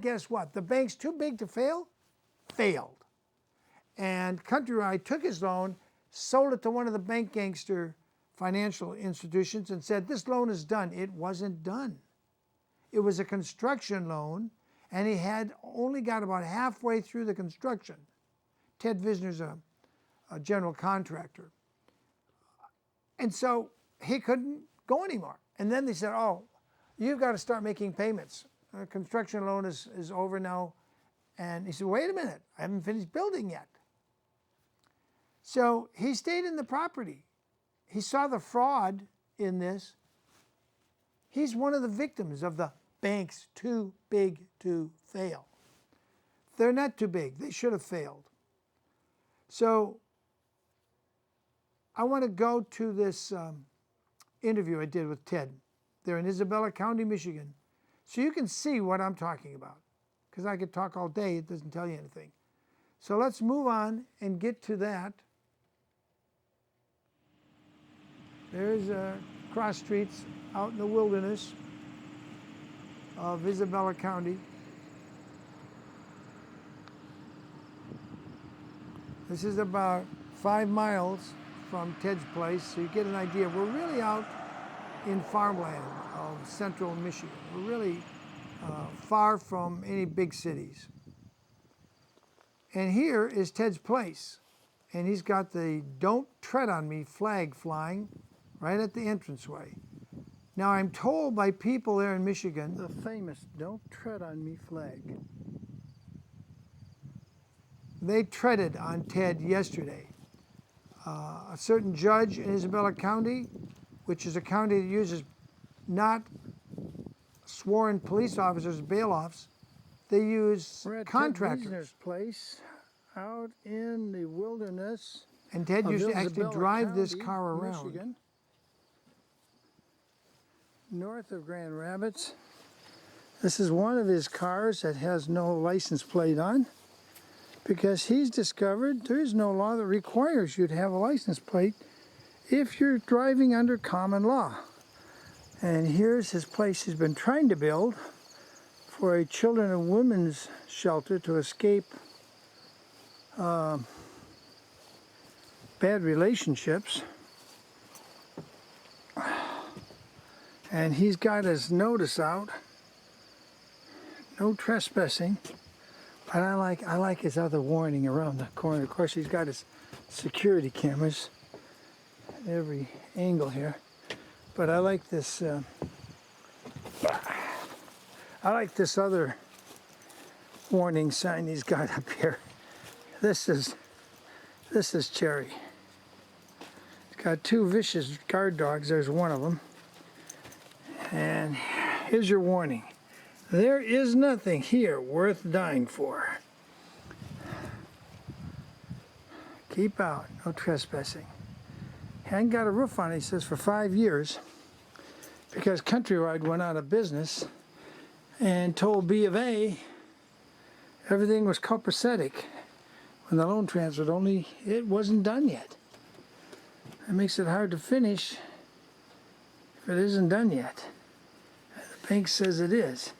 guess what? The bank's too big to fail? Failed. And Countrywide took his loan, sold it to one of the bank gangster financial institutions and said, this loan is done. It wasn't done. It was a construction loan, and he had only got about halfway through the construction. Ted VISNER's a general contractor. And so he couldn't go anymore. And then they said, oh, you've got to start making payments. The construction loan is over now. And he said, wait a minute, I haven't finished building yet. So he stayed in the property. He saw the fraud in this. He's one of the victims of the banks too big to fail. They're not too big. They should have failed. So I want to go to this interview I did with Ted. They're in Isabella County, Michigan. So you can see what I'm talking about. Because I could talk all day, it doesn't tell you anything. So let's move on and get to that. There's cross streets out in the wilderness of Isabella County. This is about 5 miles from Ted's place, so you get an idea. We're really out in farmland of central Michigan. We're really far from any big cities. And here is Ted's place. And he's got the "Don't Tread on Me" flag flying right at the entranceway. Now I'm told by people there in Michigan, the famous "Don't Tread on Me" flag. They treaded on Ted yesterday. A certain judge in Isabella County, which is a county that uses not sworn police officers, bail-offs, they use contractors. We're at Ted VISNER's place out in the wilderness. And Ted used to actually drive this car around. Michigan, north of Grand Rapids. This is one of his cars that has no license plate on, because he's discovered there is no law that requires you to have a license plate if you're driving under common law. And here's his place he's been trying to build for a children and women's shelter to escape bad relationships. And he's got his notice out, no trespassing. But I like his other warning around the corner. Of course, he's got his security cameras at every angle here. But I like this. I like this other warning sign he's got up here. This is Cherry. He's got 2 vicious guard dogs. There's one of them. And here's your warning. There is nothing here worth dying for. Keep out, no trespassing. Hadn't got a roof on it, he says, for 5 years, because Countrywide went out of business and told B of A everything was copacetic when the loan transferred, only it wasn't done yet. That makes it hard to finish if it isn't done yet. The bank says it is.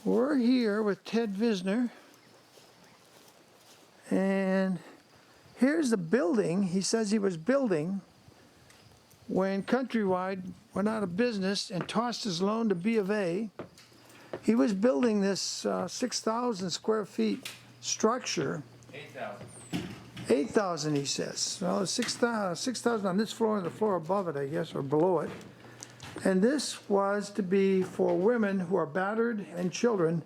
We're here with Ted VISNER, and here's the building he says he was building when Countrywide went out of business and tossed his loan to B of A. He was building this 6,000 square feet structure. 8,000. 8,000, he says. Well, 6,000 on this floor and the floor above it, I guess, or below it. And this was to be for women who are battered and children,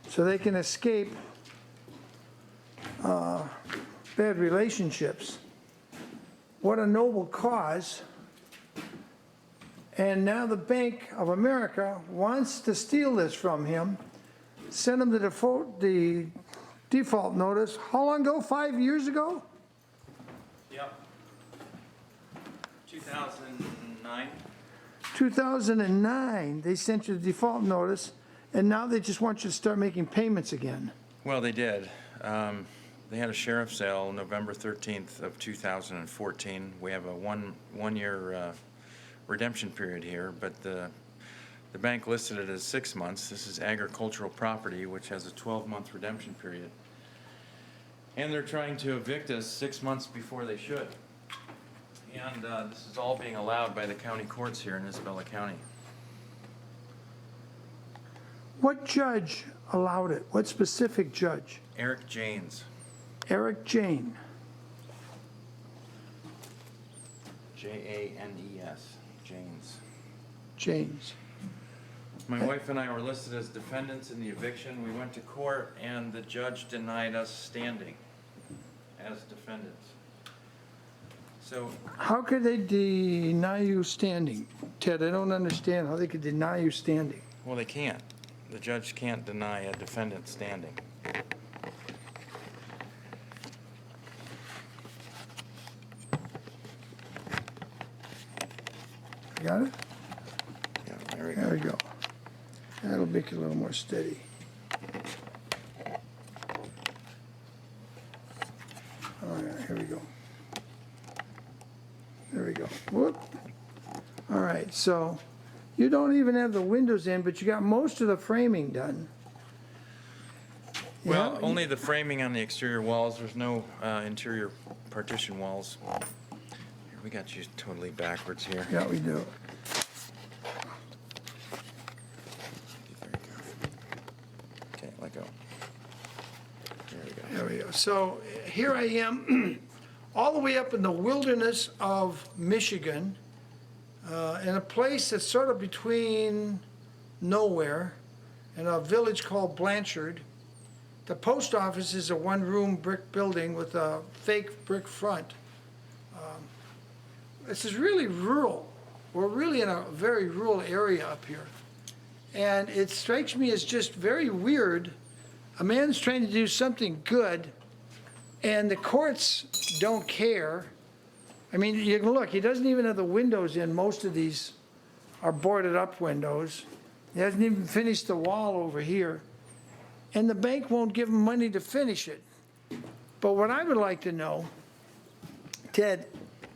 so they can escape bad relationships. What a noble cause. And now the Bank of America wants to steal this from him, send him the default notice. How long ago? 5 years ago? Yep. 2009. 2009, they sent you the default notice, and now they just want you to start making payments again. Well, they did. They had a sheriff sale November 13th of 2014. We have a one-year redemption period here, but the bank listed it as 6 months. This is agricultural property, which has a 12-month redemption period. And they're trying to evict us 6 months before they should. And this is all being allowed by the county courts here in Isabella County. What judge allowed it? What specific judge? Eric Janes. Eric Jane. Janes. Janes. James. My wife and I were listed as defendants in the eviction. We went to court and the judge denied us standing as defendants. So, How could they deny you standing? Ted, I don't understand how they could deny you standing. well, they can't. The judge can't deny a defendant standing. Got it? Yeah, there we There go. we go. That'll make it a little more steady. All right, here we go. There we go. Whoop. All right, so you don't even have the windows in, but you got most of the framing done. Well, Yeah, only the framing on the exterior walls. There's no interior partition walls. Here, we got you totally backwards here. Yeah, we do. Okay, let go. There we go. There we go. So here I am, all the way up in the wilderness of Michigan, in a place that's sort of between nowhere, in a village called Blanchard. The post office is a one-room brick building with a fake brick front. This is really rural. We're really in a very rural area up here. And it strikes me as just very weird. A man's trying to do something good, and the courts don't care. I mean, you can look, he doesn't even have the windows in. Most of these are boarded up windows. He hasn't even finished the wall over here. And the bank won't give him money to finish it. But what I would like to know, Ted,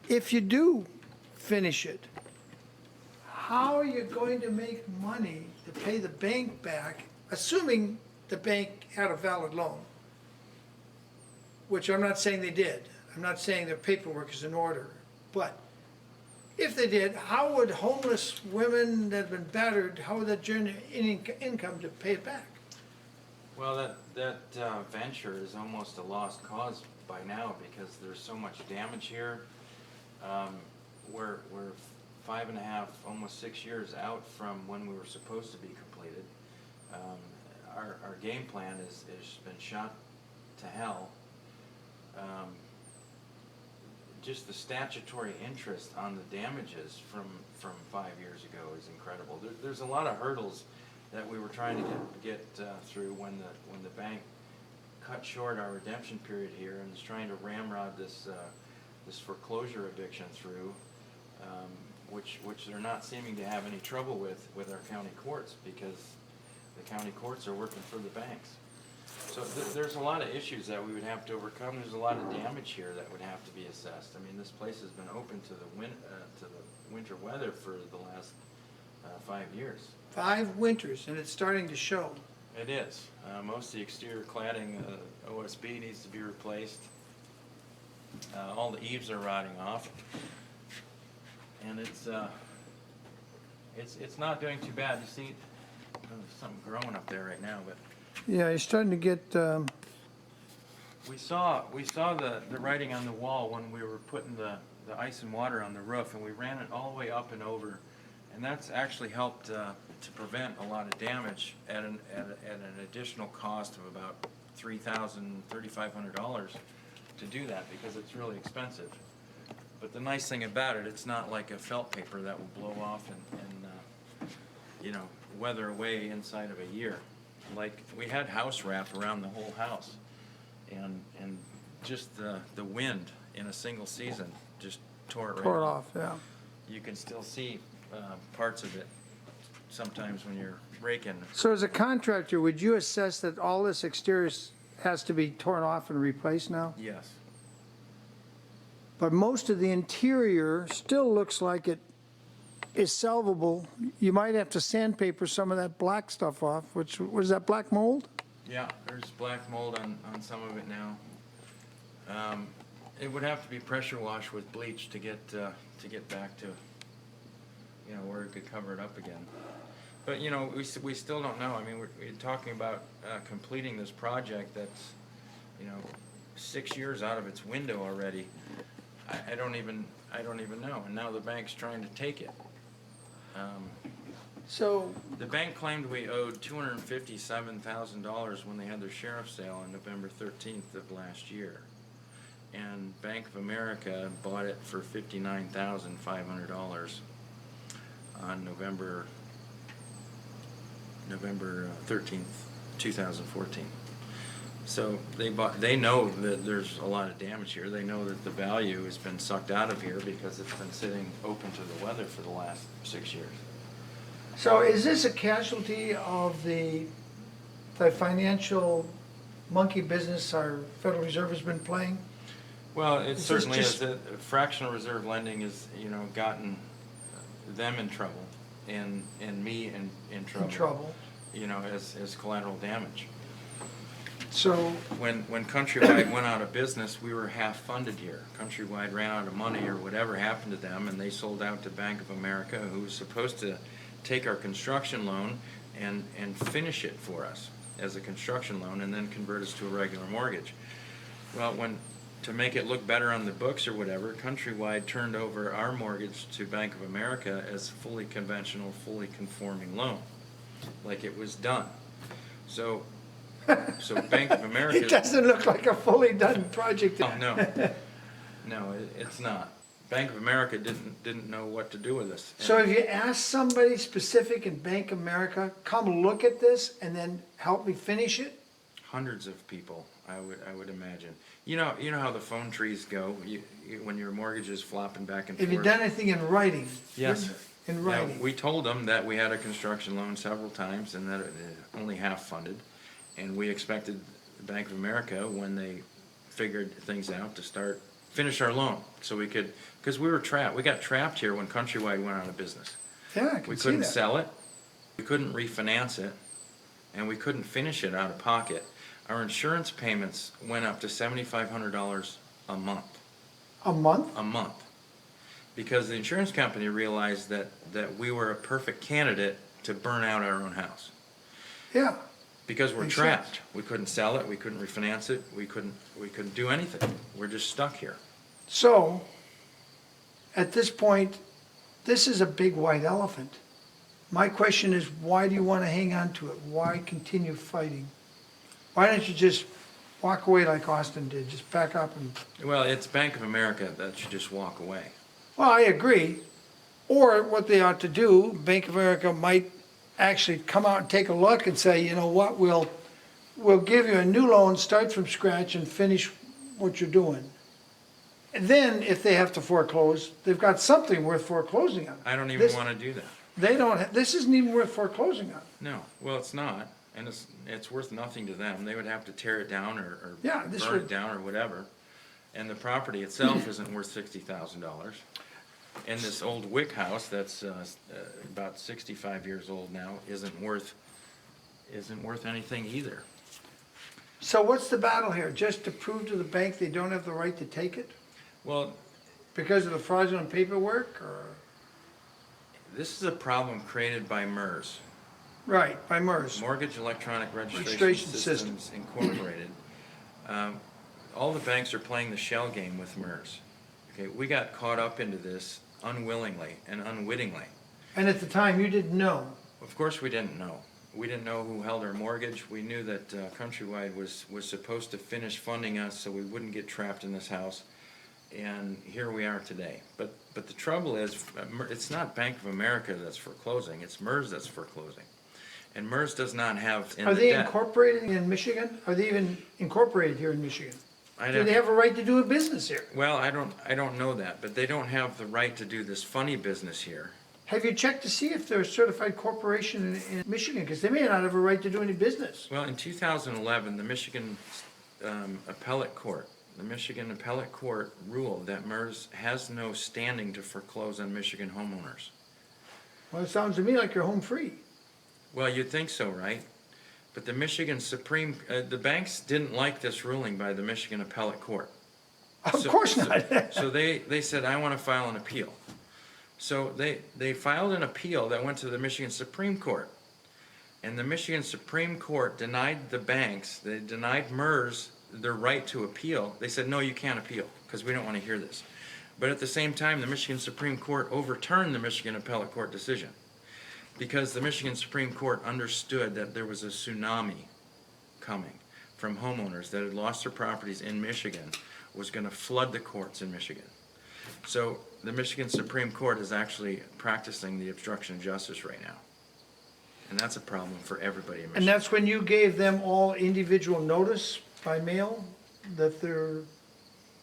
if you do finish it, how are you going to make money to pay the bank back, assuming the bank had a valid loan? Which I'm not saying they did. I'm not saying their paperwork is in order. But if they did, how would homeless women that have been battered, how would that generate any income to pay it back? Well, that venture is almost a lost cause by now because there's so much damage here. We're 5.5, almost 6 years out from when we were supposed to be completed. Our game plan has been shot to hell. Just the statutory interest on the damages from 5 years ago is incredible. There's a lot of hurdles that we were trying to get through when the bank cut short our redemption period here and is trying to ramrod this foreclosure eviction through, which they're not seeming to have any trouble with our county courts because the county courts are working for the banks. So there's a lot of issues that we would have to overcome. There's a lot of damage here that would have to be assessed. I mean, this place has been open to the winter weather for the last 5 years. 5 winters, and it's starting to show. It is. Most of the exterior cladding, OSB needs to be replaced. All the eaves are rotting off, and it's not doing too bad. You see, there's something growing up there right now, but Yeah, you're starting to get, we saw the writing on the wall when we were putting the ice and water on the roof, and we ran it all the way up and over, and that's actually helped to prevent a lot of damage at an additional cost of about $3,500 to do that because it's really expensive. But the nice thing about it, it's not like a felt paper that will blow off and weather away inside of a year. Like we had house wrap around the whole house, and just the wind in a single season just tore it right tore it off, yeah. You can still see parts of it sometimes when you're raking. So as a contractor, would you assess that all this exterior has to be torn off and replaced now? Yes. But most of the interior still looks like it is salvable. You might have to sandpaper some of that black stuff off, which, was that black mold? Yeah, there's black mold on some of it now. It would have to be pressure washed with bleach to get back to, you know, where it could cover it up again. But, you know, we still don't know. I mean, we're talking about completing this project that's, you know, 6 years out of its window already. I don't even know. And now the bank's trying to take it. So, The bank claimed we owed $257,000 when they had their sheriff's sale on November 13th of last year. And Bank of America bought it for $59,500 on November 13th, 2014. So they know that there's a lot of damage here. They know that the value has been sucked out of here because it's been sitting open to the weather for the last 6 years. so is this a casualty of the financial monkey business our Federal Reserve has been playing? Well, it Is this certainly just- is. Fractional reserve lending has, you know, gotten them in trouble and me in trouble. In trouble. You know, as collateral damage. So, When Countrywide went out of business, we were half funded here. Countrywide ran out of money or whatever happened to them, and they sold out to Bank of America, who was supposed to take our construction loan and finish it for us as a construction loan and then convert us to a regular mortgage. Well, to make it look better on the books or whatever, Countrywide turned over our mortgage to Bank of America as fully conventional, fully conforming loan, like it was done. So Bank of America. it doesn't look like a fully done project. Oh, no, it's not. Bank of America didn't know what to do with us. So if you ask somebody specific in Bank of America, come look at this and then help me finish it? Hundreds of people, I would imagine. You know how the phone trees go. When your mortgage is flopping back and forth. Have you done anything in writing? Yes. In Yeah, writing? we told them that we had a construction loan several times and that it only half funded. And we expected Bank of America, when they figured things out, to finish our loan so we could, because we were trapped. We got trapped here when Countrywide went out of business. Yeah, I We can see couldn't that. sell it, we couldn't refinance it, and we couldn't finish it out of pocket. Our insurance payments went up to $7,500 a month. A month? A month. Because the insurance company realized that we were a perfect candidate to burn out our own house. Yeah. Because we're Makes trapped. sense. We couldn't sell it, we couldn't refinance it, we couldn't do anything. We're just stuck here. So, at this point, this is a big white elephant. My question is, why do you want to hang on to it? Why continue fighting? Why don't you just walk away like Austin did, just back up and, Well, it's Bank of America that should just walk away. well, I agree. Or what they ought to do, Bank of America might actually come out and take a look and say, you know what, we'll give you a new loan, start from scratch and finish what you're doing. And then if they have to foreclose, they've got something worth foreclosing on. I don't even This- want to do that. They don't, this isn't even worth foreclosing on. No, well, it's not, and it's worth nothing to them. They would have to tear it down or Yeah, this burn would- it down or whatever. And the property itself isn't worth $60,000. And this old wick house that's about 65 years old now isn't worth anything either. So what's the battle here? Just to prove to the bank they don't have the right to take it Well, because of the fraudulent paperwork or? this is a problem created by MERS, Right, by MERS. Mortgage Electronic Registration Registration Systems Incorporated. All the banks are playing the shell game with MERS. Okay, we got caught up into this unwillingly and unwittingly. And at the time, you didn't know. Of course, we didn't know. We didn't know who held our mortgage. We knew that Countrywide was supposed to finish funding us so we wouldn't get trapped in this house. And here we are today. But the trouble is, it's not Bank of America that's foreclosing, it's MERS that's foreclosing. And MERS does not have in Are the they debt. incorporated in Michigan? Are they even incorporated here in Michigan? I'd Do have- they have a right to do a business here? Well, I don't know that, but they don't have the right to do this funny business here. Have you checked to see if they're a certified corporation in Michigan? Because they may not have a right to do any business. Well, in 2011, the Michigan Appellate Court ruled that MERS has no standing to foreclose on Michigan homeowners. Well, it sounds to me like you're home free. Well, you'd think so, right? But the Michigan the banks didn't like this ruling by the Michigan Appellate Court. Of course not. So they said, I want to file an appeal. So they filed an appeal that went to the Michigan Supreme Court. And the Michigan Supreme Court denied the banks, they denied MERS their right to appeal. They said, no, you can't appeal because we don't want to hear this. But at the same time, the Michigan Supreme Court overturned the Michigan Appellate Court decision because the Michigan Supreme Court understood that there was a tsunami coming from homeowners that had lost their properties in Michigan, was going to flood the courts in Michigan. So the Michigan Supreme Court is actually practicing the obstruction of justice right now. And that's a problem for everybody in Michigan. And that's when you gave them all individual notice by mail that they're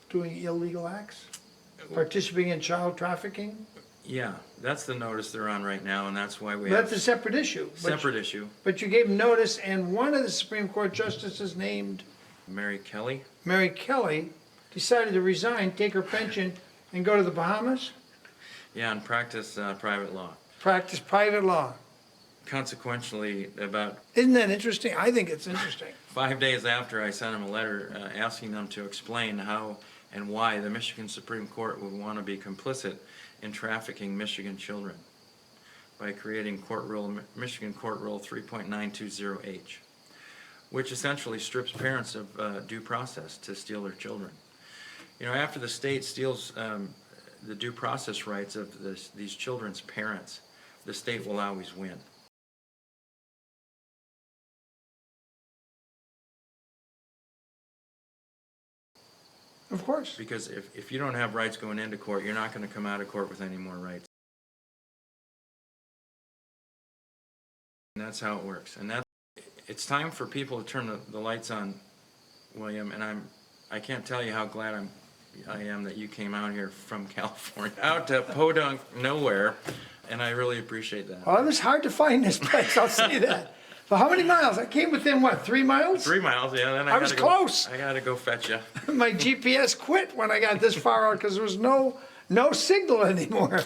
doing illegal acts? Participating in child trafficking? Yeah, that's the notice they're on right now, and that's why we That's have a separate issue. separate issue. But you gave them notice, and one of the Supreme Court justices named Mary Kelly, Mary Kelly decided to resign, take her pension, and go to the Bahamas, yeah, and practice private law. practice private law. Consequently, about Isn't that interesting? I think it's interesting. 5 days after I sent them a letter asking them to explain how and why the Michigan Supreme Court would want to be complicit in trafficking Michigan children by creating Michigan Court Rule 3.920H, which essentially strips parents of due process to steal their children. You know, after the state steals the due process rights of these children's parents, the state will always win. Of course. Because if you don't have rights going into court, you're not going to come out of court with any more rights. And that's how it works. And it's time for people to turn the lights on, William, and I can't tell you how glad I am that you came out here from California, out to podunk nowhere, and I really appreciate that. Well, it was hard to find this place, I'll say that. So how many miles? I came within, what, 3 miles? 3 miles, yeah. Then I was close. I gotta go fetch you. My GPS quit when I got this far out because there was no signal anymore.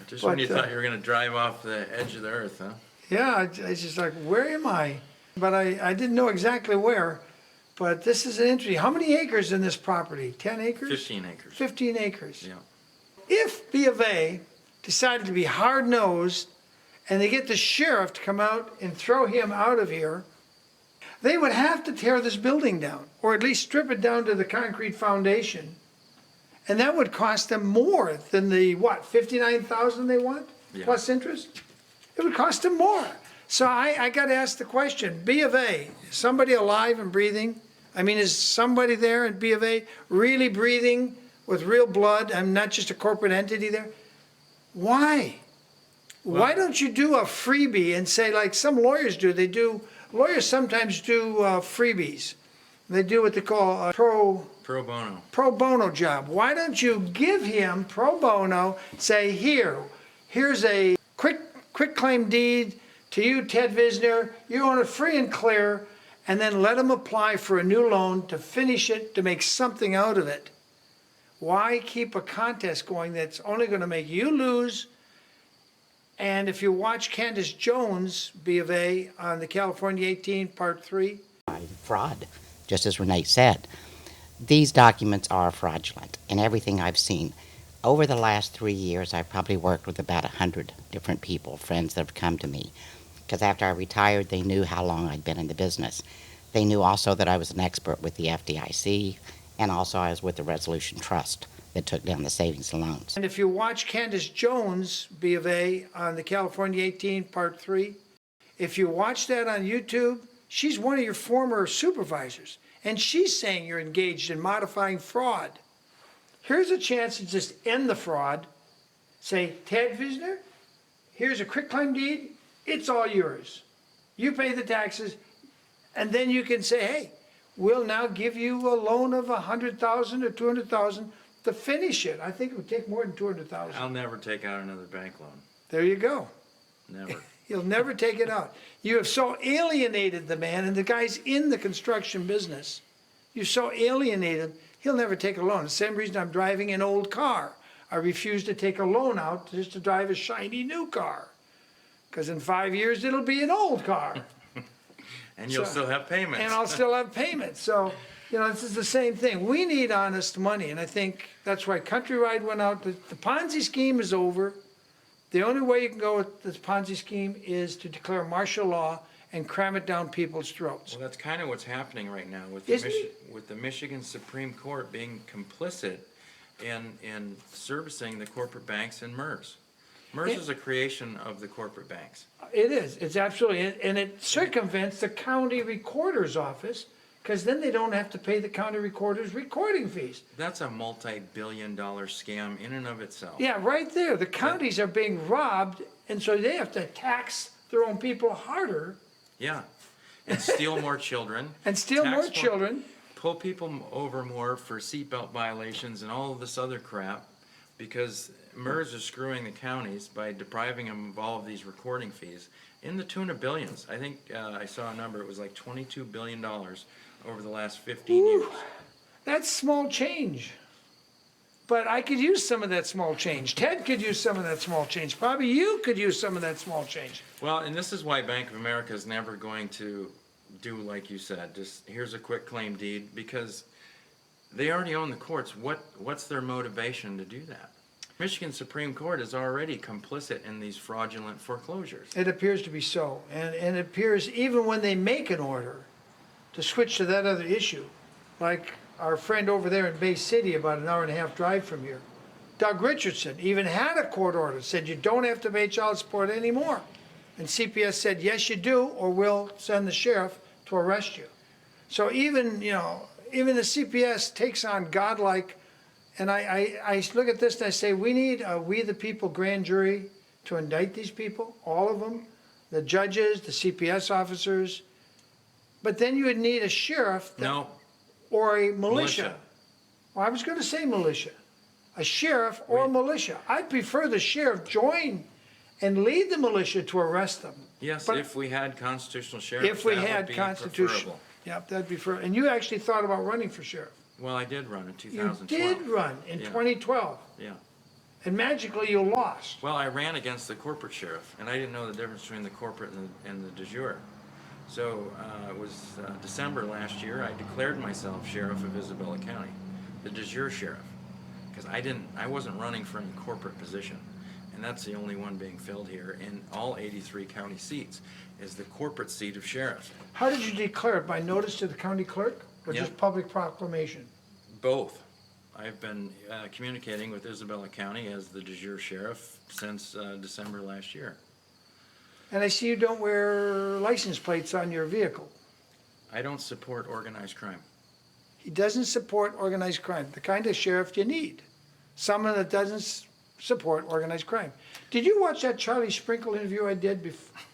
Just when But, you thought you were gonna drive off the edge of the earth, huh? Yeah, I was just like, where am I? But I didn't know exactly where. But this is an interesting. How many acres in this property? 10 acres? 15 acres. 15 acres. Yeah. If B of A decided to be hard-nosed and they get the sheriff to come out and throw him out of here, they would have to tear this building down, or at least strip it down to the concrete foundation. And that would cost them more than the, what, $59,000 they want, Yeah. plus interest? It would cost them more. So I got to ask the question, B of A, is somebody alive and breathing? I mean, is somebody there at B of A really breathing with real blood? I'm not just a corporate entity there. Why? Why don't you do a freebie and say, like some lawyers do, lawyers sometimes do freebies. They do what they call a Pro bono. job. Why don't you give him pro bono, say, here's a quick claim deed to you, Ted VISNER, you own it free and clear, and then let him apply for a new loan to finish it, to make something out of it. Why keep a contest going that's only going to make you lose? And if you watch Candace Jones, B of A, on the California 18, Part 3. Fraud, just as Renee said. These documents are fraudulent in everything I've seen. Over the last 3 years, I've probably worked with about 100 different people, friends that have come to me. Because after I retired, they knew how long I'd been in the business. They knew also that I was an expert with the FDIC, and also I was with the Resolution Trust that took down the savings and loans. And if you watch Candace Jones, B of A, on the California 18, Part 3, if you watch that on YouTube, she's one of your former supervisors, and she's saying you're engaged in modifying fraud. Here's a chance to just end the fraud. Say, Ted VISNER, here's a quitclaim deed. It's all yours. You pay the taxes, and then you can say, hey, we'll now give you a loan of $100,000 or $200,000 to finish it. I think it would take more than $200,000. I'll never take out another bank loan. There you go. Never. He'll never take it out. You have so alienated the man, and the guy's in the construction business. You've so alienated him, he'll never take a loan. The same reason I'm driving an old car. I refuse to take a loan out just to drive a shiny new car. Because in 5 years, it'll be an old car. And you'll So- still have payments. And I'll still have payments. So, this is the same thing. We need honest money. And I think that's why Countrywide went out. The Ponzi scheme is over. The only way you can go with this Ponzi scheme is to declare martial law and cram it down people's throats. Well, that's kind of what's happening right now with Isn't it? with the Michigan Supreme Court being complicit in servicing the corporate banks and MERS. MERS is a creation of the corporate banks. It is. It's absolutely, and it circumvents the county recorder's office, because then they don't have to pay the county recorder's recording fees. That's a multi-billion-dollar scam in and of itself. Yeah, right there. The counties are being robbed, and so they have to tax their own people harder Yeah. And steal more children. and steal tax more children. Pull people over more for seatbelt violations and all of this other crap, because MERS is screwing the counties by depriving them of all of these recording fees in the tune of billions. I think I saw a number, it was like $22 billion over the last 15 years. That's small change. But I could use some of that small change. Ted could use some of that small change. Probably you could use some of that small change. Well, and this is why Bank of America is never going to do like you said, just here's a quick claim deed, because they already own the courts. What's their motivation to do that? Michigan Supreme Court is already complicit in these fraudulent foreclosures. It appears to be so. And it appears even when they make an order to switch to that other issue, like our friend over there in Bay City, about an hour and a half drive from here, Doug Richardson even had a court order, said you don't have to pay child support anymore. And CPS said, yes, you do, or we'll send the sheriff to arrest you. So even, even the CPS takes on godlike, and I look at this and I say, we need a We the People grand jury to indict these people, all of them, the judges, the CPS officers. But then you would need a sheriff No, or a militia. Militia. Well, I was going to say militia. A sheriff or a militia. I'd prefer the sheriff join and lead the militia to arrest them. yes, But if we had constitutional sheriffs, if we that would had be constitutional. preferable. Yep, that'd be fair. And you actually thought about running for sheriff. Well, I did run in You 2012. did run in Yeah. 2012, Yeah. and magically you lost. Well, I ran against the corporate sheriff, and I didn't know the difference between the corporate and the de jure. So it was December last year, I declared myself sheriff of Isabella County, the de jure sheriff, because I wasn't running for any corporate position, and that's the only one being filled here in all 83 county seats, is the corporate seat of sheriff. How did you declare it? By notice to the county clerk, or Yep. just public proclamation? Both. I've been communicating with Isabella County as the de jure sheriff since December last year. And I see you don't wear license plates on your vehicle. I don't support organized crime. He doesn't support organized crime, the kind of sheriff you need. Someone that doesn't support organized crime. Did you watch that Charlie Sprinkle interview I did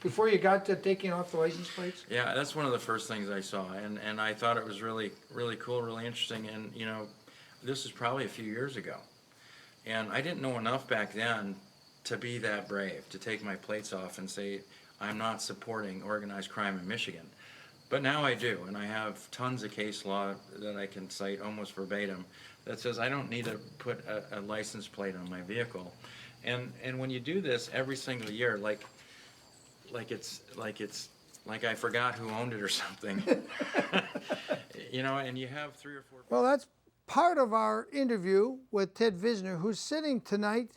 before you got to taking off the license plates? Yeah, that's one of the first things I saw, and I thought it was really, really cool, really interesting, and, this is probably a few years ago. And I didn't know enough back then to be that brave, to take my plates off and say, I'm not supporting organized crime in Michigan. But now I do, and I have tons of case law that I can cite almost verbatim that says I don't need to put a license plate on my vehicle. And when you do this every single year, like I forgot who owned it or something, and you have 3 or 4. Well, that's part of our interview with Ted VISNER, who's sitting tonight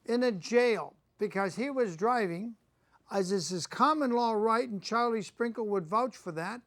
in a jail because he was driving, as is his common law right, and Charlie Sprinkle would vouch for that,